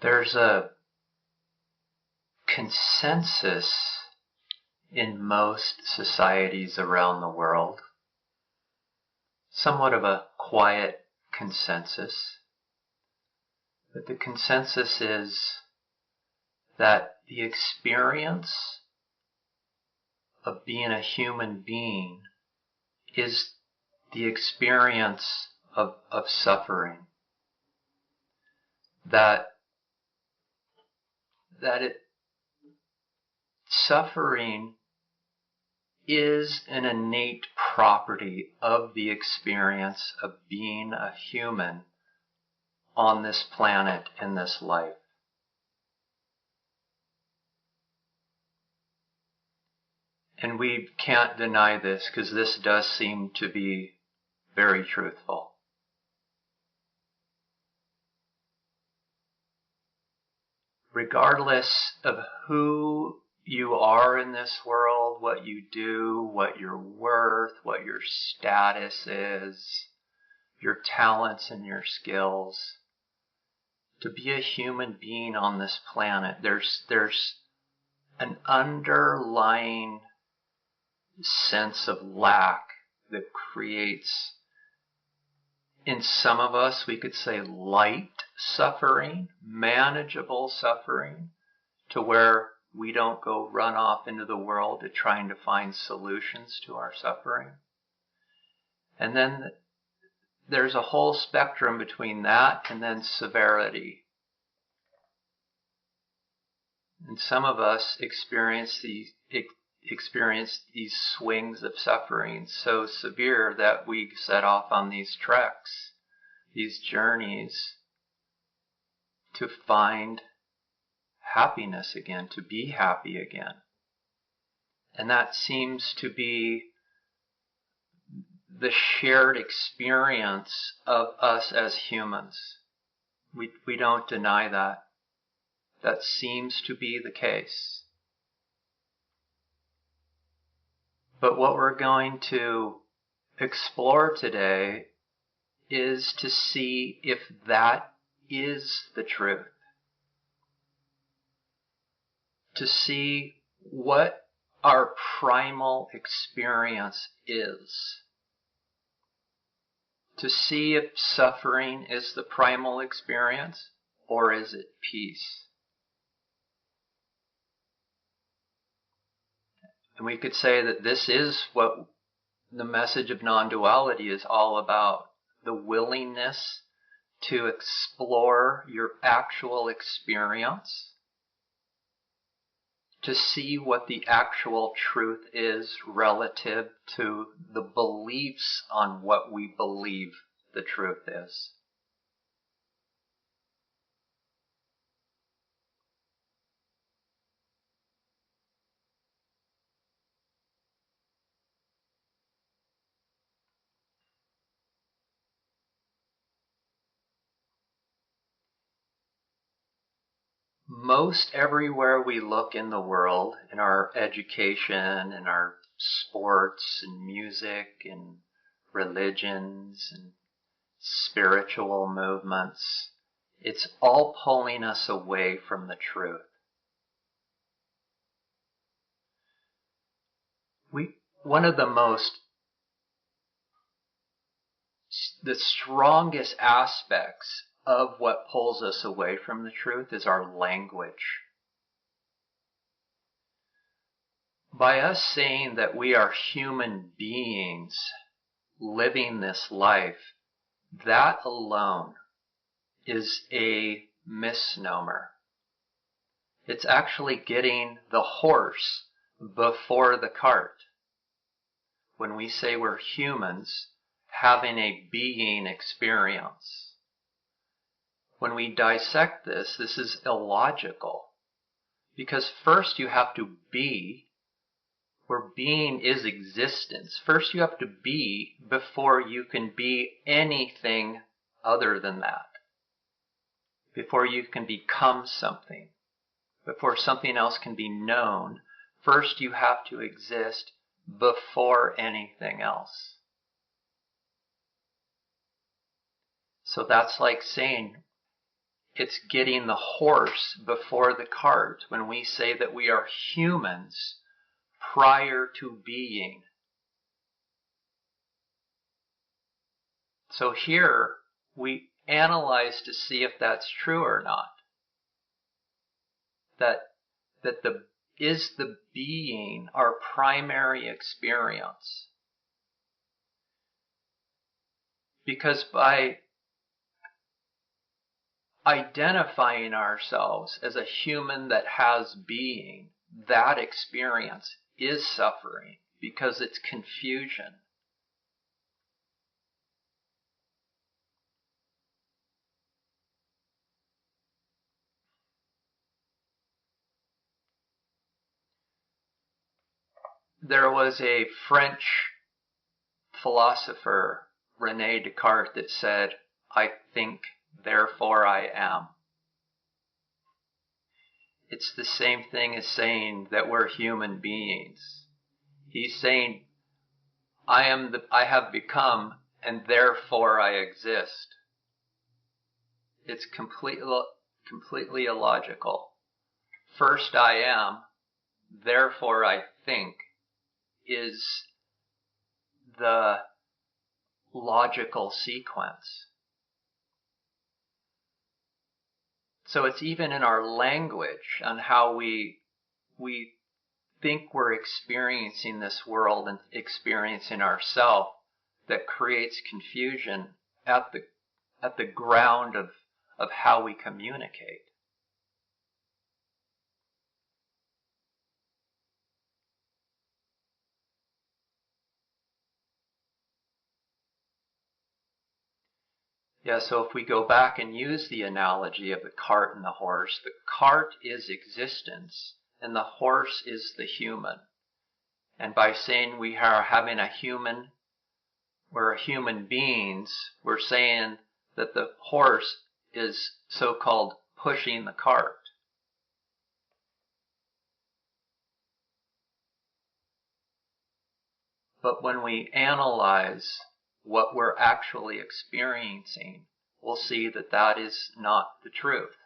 There's a consensus in most societies around the world, somewhat of a quiet consensus, but the consensus is that the experience of being a human being is the experience of suffering. Suffering is an innate property of the experience of being a human on this planet in this life. And we can't deny this because this does seem to be very truthful. Regardless of who you are in this world, what you do, what you're worth, what your status is, your talents and your skills, to be a human being on this planet, there's an underlying sense of lack that creates, in some of us, we could say light suffering, manageable suffering, to where we don't go run off into the world to trying to find solutions to our suffering. And then there's a whole spectrum between that and then severity. And some of us experience these swings of suffering so severe that we set off on these treks, these journeys, to find happiness again, to be happy again. And that seems to be the shared experience of us as humans. We don't deny that. That seems to be the case. But what we're going to explore today is to see if that is the truth. To see what our primal experience is. To see if suffering is the primal experience or is it peace. And we could say that this is what the message of non-duality is all about. The willingness to explore your actual experience, to see what the actual truth is relative to the beliefs on what we believe the truth is. Most everywhere we look in the world, in our education, in our sports and music and religions and spiritual movements, it's all pulling us away from the truth. One of the strongest aspects of what pulls us away from the truth is our language. By us saying that we are human beings living this life, that alone is a misnomer. It's actually getting the horse before the cart. When we say we're humans having a being experience. When we dissect this is illogical. Because first you have to be, where being is existence. First you have to be before you can be anything other than that. Before you can become something. Before something else can be known. First you have to exist before anything else. So that's like saying, it's getting the horse before the cart when we say that we are humans prior to being. So here we analyze to see if that's true or not. That is the being our primary experience. Because by identifying ourselves as a human that has being, that experience is suffering because it's confusion. There was a French philosopher, René Descartes, that said, "I think, therefore I am." It's the same thing as saying that we're human beings. He's saying, I have become, and therefore I exist. It's completely illogical. First I am, therefore I think, is the logical sequence. So it's even in our language on how we think we're experiencing this world and experiencing ourselves that creates confusion at the ground of how we communicate. Yeah, so if we go back and use the analogy of the cart and the horse is existence and the horse is the human. And by saying we are having we're human beings, we're saying that the horse is so-called pushing the cart. But when we analyze what we're actually experiencing, we'll see that that is not the truth.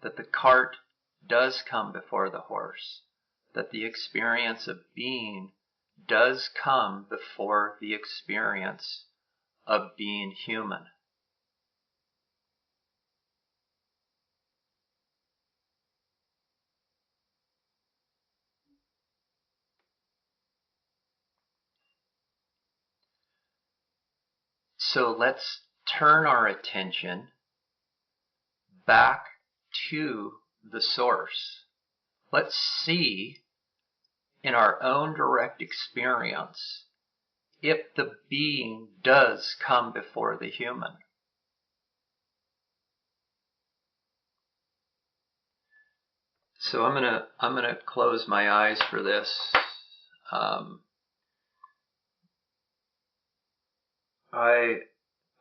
That the cart does come before the horse. That the experience of being does come before the experience of being human. So let's turn our attention back to the source. Let's see in our own direct experience if the being does come before the human. So I'm gonna close my eyes for this.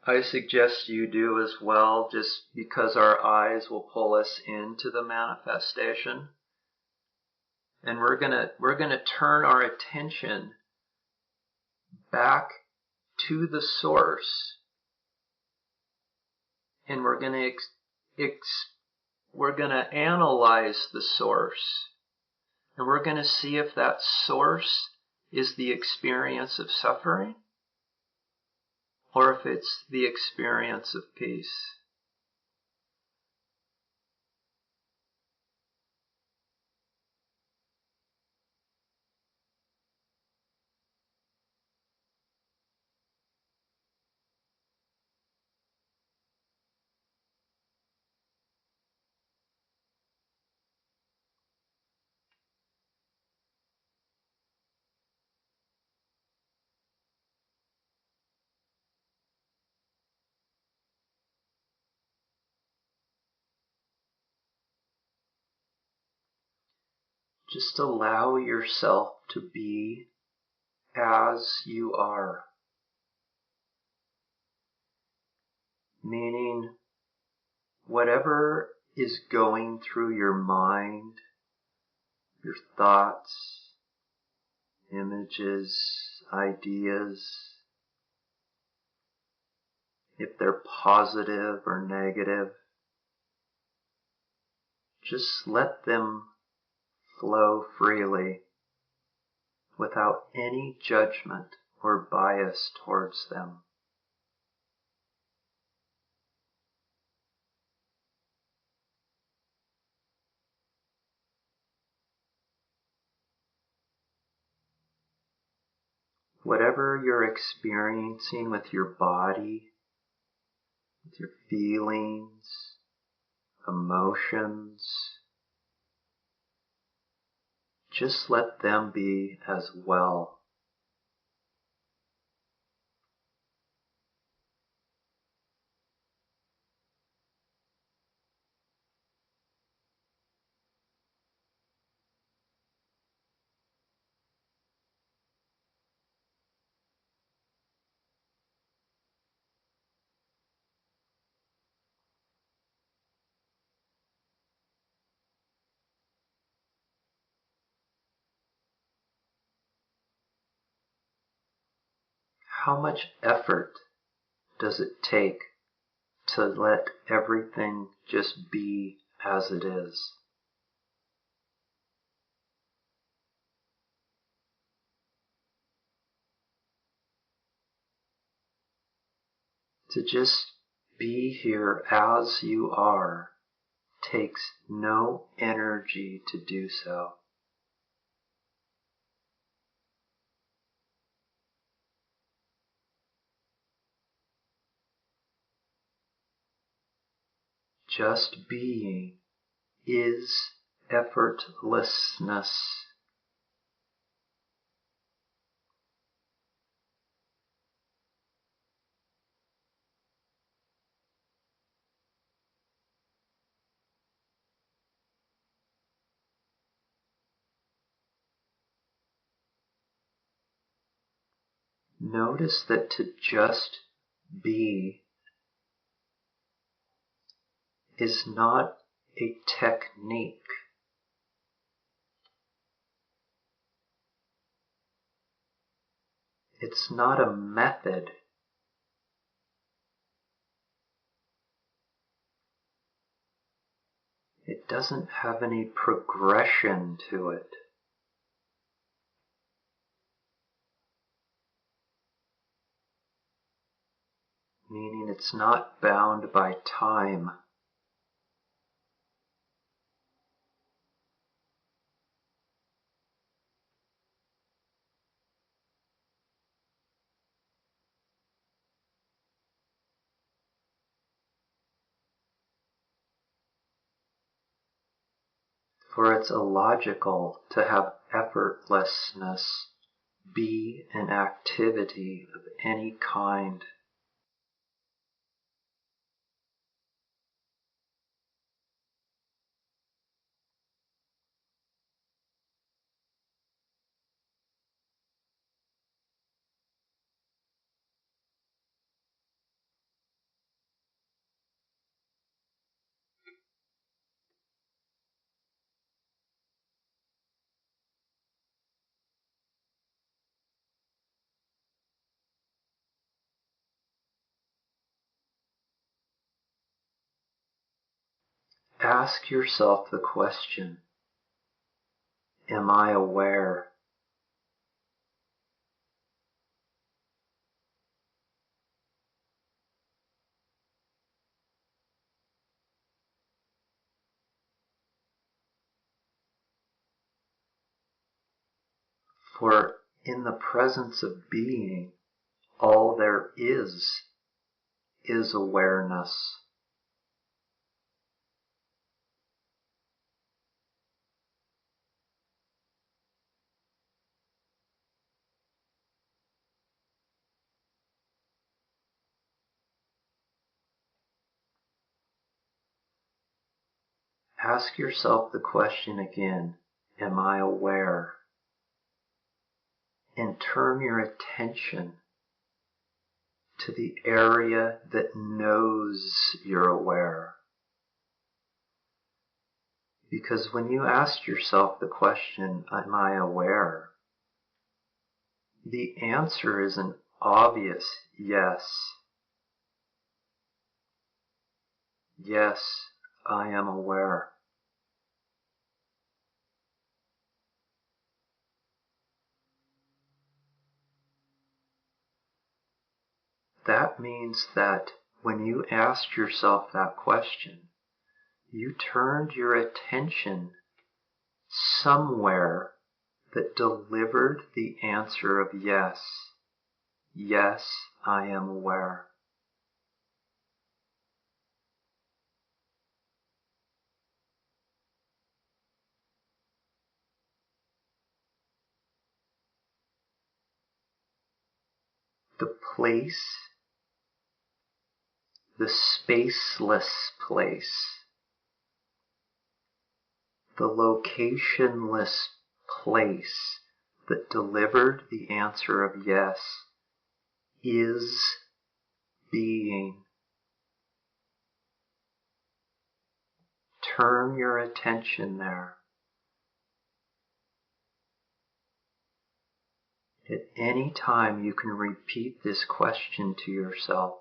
I suggest you do as well, just because our eyes will pull us into the manifestation. And we're gonna turn our attention back to the source, and we're gonna analyze the source, and we're gonna see if that source is the experience of suffering, or if it's the experience of peace. Just allow yourself to be as you are. Meaning, whatever is going through your mind, your thoughts, images, ideas, if they're positive or negative, Just let them flow freely without any judgment or bias towards them. Whatever you're experiencing with your body, with your feelings, emotions, just let them be as well. How much effort does it take to let everything just be as it is? To just be here as you are takes no energy to do so. Just being is effortlessness. Notice that to just be is not a technique. It's not a method. It doesn't have any progression to it. Meaning it's not bound by time. For it's illogical to have effortlessness be an activity of any kind. Ask yourself the question, am I aware? For in the presence of being, all there is awareness. Ask yourself the question again, am I aware? And turn your attention to the area that knows you're aware. Because when you ask yourself the question, am I aware? The answer is an obvious yes. Yes, I am aware. that means that when you asked yourself that question, you turned your attention somewhere that delivered the answer of yes. Yes, I am aware. The place, the spaceless place, the locationless place that delivered the answer of yes is being. Turn your attention there. At any time you can repeat this question to yourself.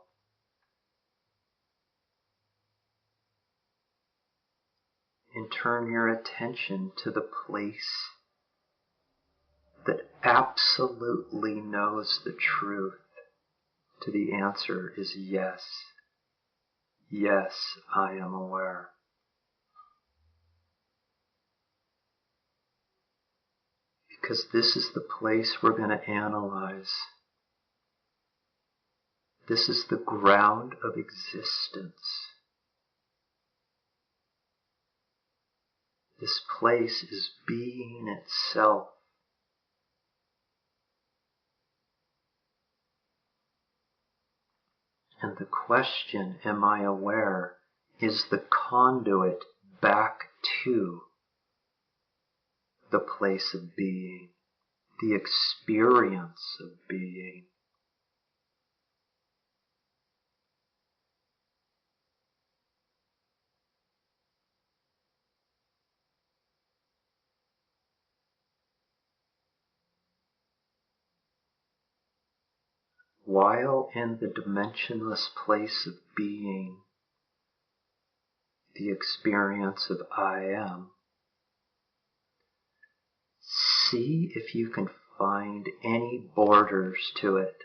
And turn your attention to the place that absolutely knows the truth. To the answer is yes. Yes, I am aware. Because this is the place we're going to analyze. This is the ground of existence. This place is being itself. And the question, am I aware, is the conduit back to the place of being, the experience of being. While in the dimensionless place of being, the experience of I am, see if you can find any borders to it.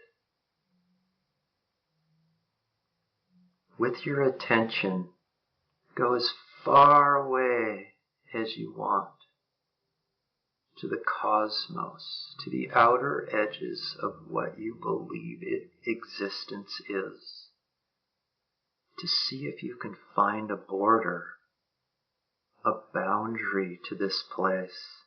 With your attention, go as far away as you want, to the cosmos, to the outer edges of what you believe existence is, to see if you can find a border, a boundary to this place.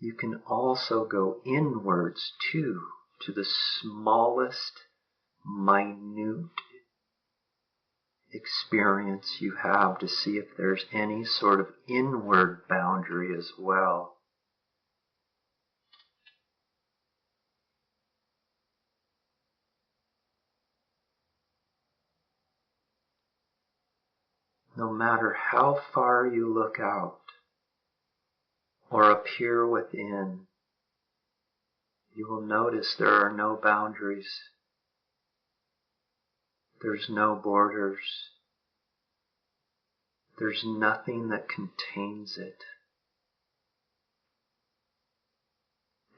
You can also go inwards too, to the smallest, minute experience you have, to see if there's any sort of inward boundary as well. No matter how far you look out or appear within, you will notice there are no boundaries. There's no borders. There's nothing that contains it.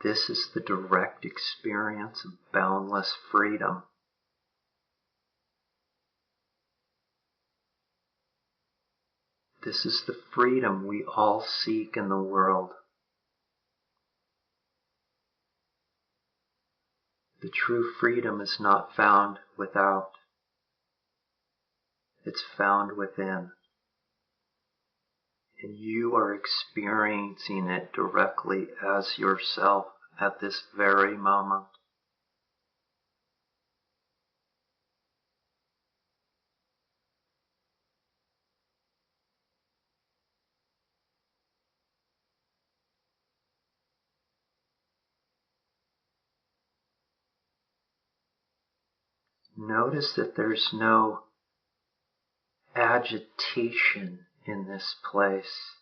This is the direct experience of boundless freedom. This is the freedom we all seek in the world. The true freedom is not found without. It's found within. And you are experiencing it directly as yourself at this very moment. Notice that there's no agitation in this place.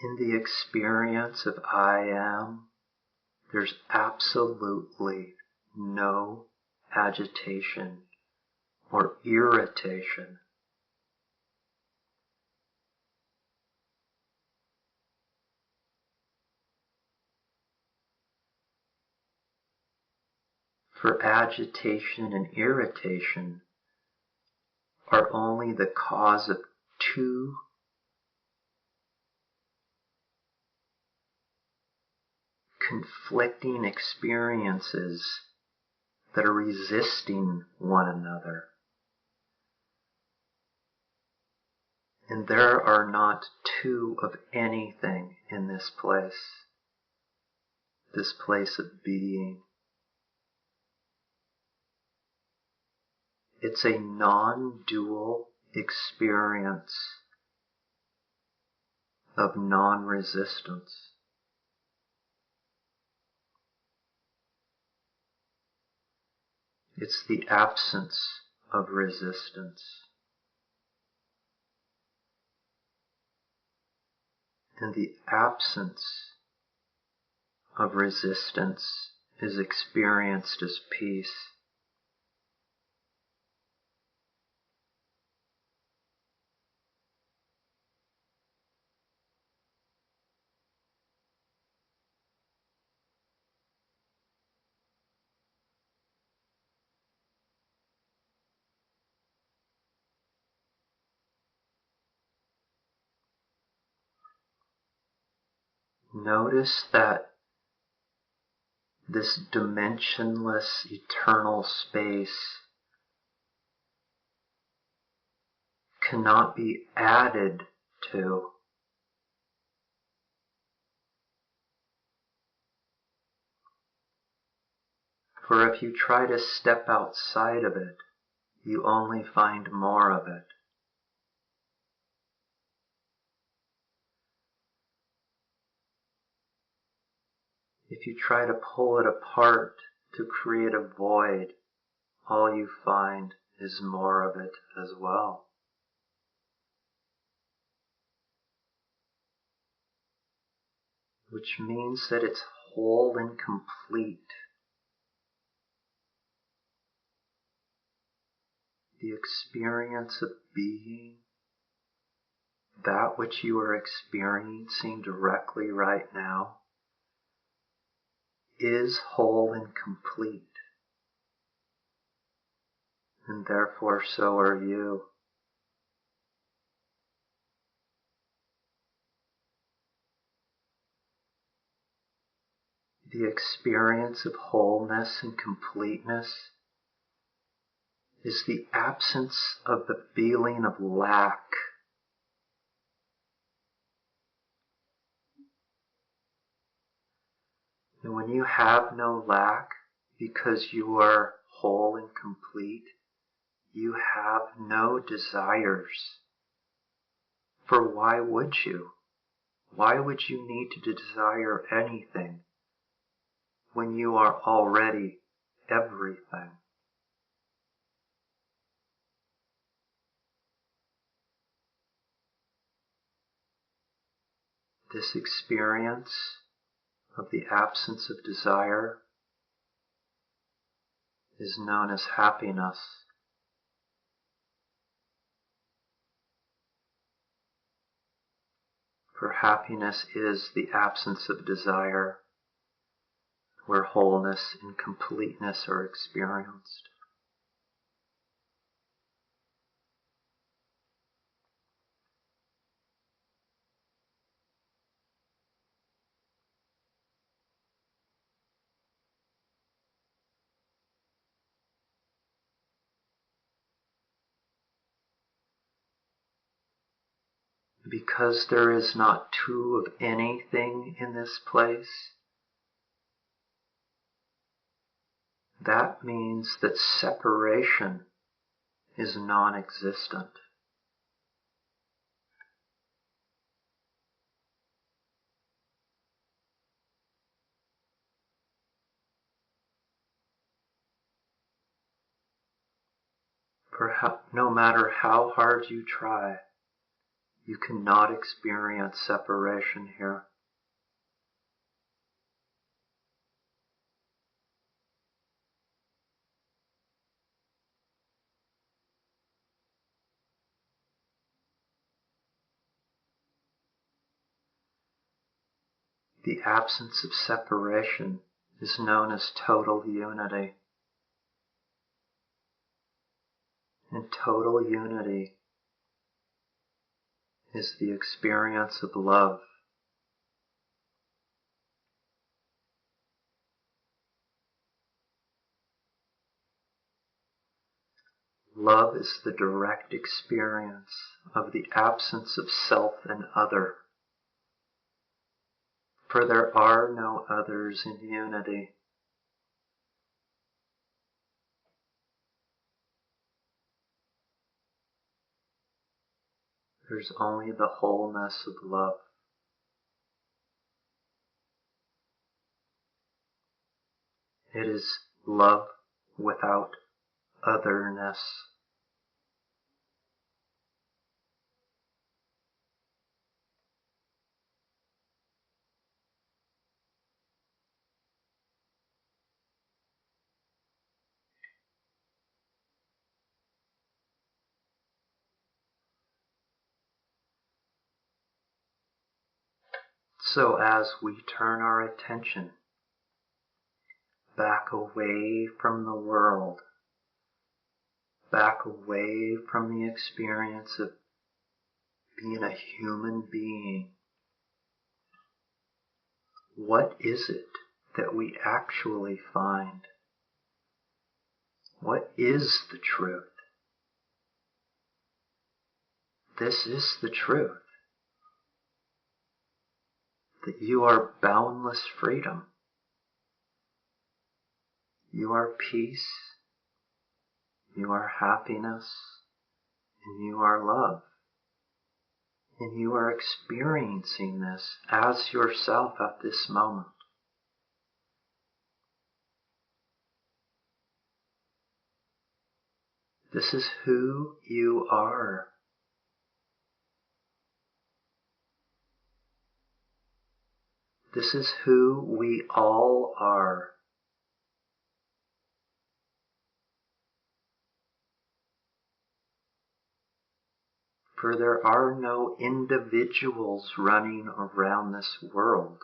In the experience of I am, there's absolutely no agitation or irritation. For agitation and irritation are only the cause of two conflicting experiences that are resisting one another. And there are not two of anything in this place of being. It's a non-dual experience of non-resistance. It's the absence of resistance. And the absence of resistance is experienced as peace. Notice that this dimensionless eternal space cannot be added to. For if you try to step outside of it, you only find more of it. If you try to pull it apart to create a void, all you find is more of it as well. Which means that it's whole and complete. The experience of being, that which you are experiencing directly right now, is whole and complete. And therefore so are you. The experience of wholeness and completeness is the absence of the feeling of lack. And when you have no lack, because you are whole and complete, you have no desires. For why would you? Why would you need to desire anything when you are already everything? This experience of the absence of desire is known as happiness. For happiness is the absence of desire, where wholeness and completeness are experienced. Because there is not two of anything in this place, that means that separation is non-existent. No matter how hard you try, you cannot experience separation here. The absence of separation is known as total unity. and total unity is the experience of love. Love is the direct experience of the absence of self and other, for there are no others in unity. There's only the wholeness of love. It is love without otherness. So as we turn our attention back away from the world, back away from the experience of being a human being, what is it that we actually find? What is the truth? This is the truth. That you are boundless freedom. You are peace. You are happiness. And you are love. And you are experiencing this as yourself at this moment. This is who you are. This is who we all are. For there are no individuals running around this world.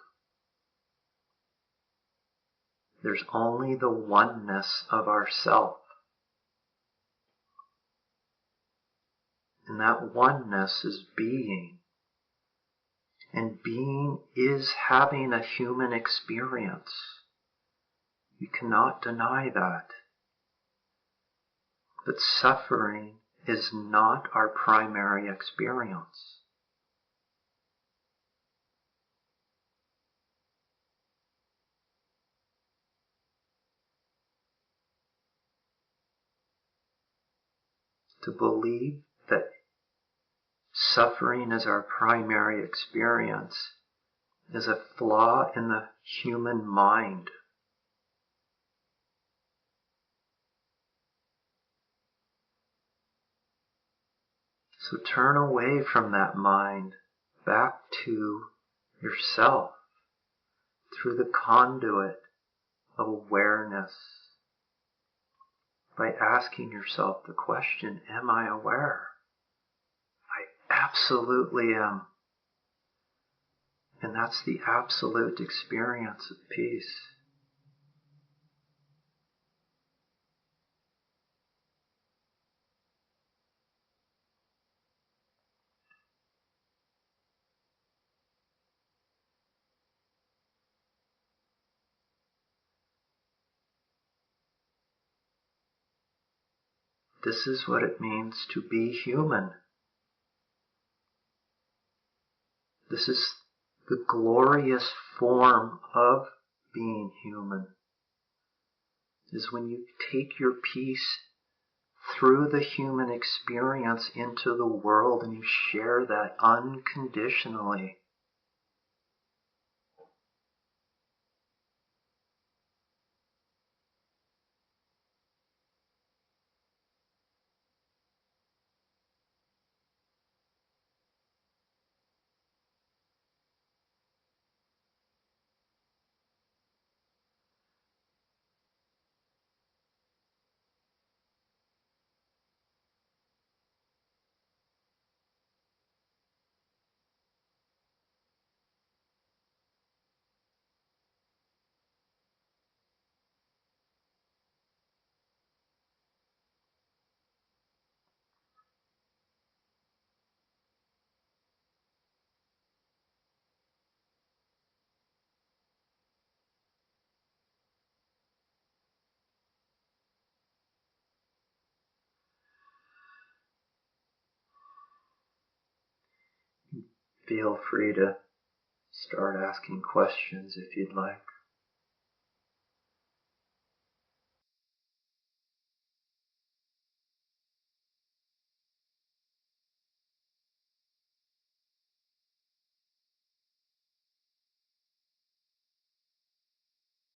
There's only the oneness of ourself. And that oneness is being. And being is having a human experience. You cannot deny that. But suffering is not our primary experience. To believe that suffering is our primary experience is a flaw in the human mind. So turn away from that mind back to yourself through the conduit of awareness by asking yourself the question, am I aware? I absolutely am. And that's the absolute experience of peace. This is what it means to be human. This is the glorious form of being human. Is when you take your peace through the human experience into the world and you share that unconditionally. feel free to start asking questions if you'd like.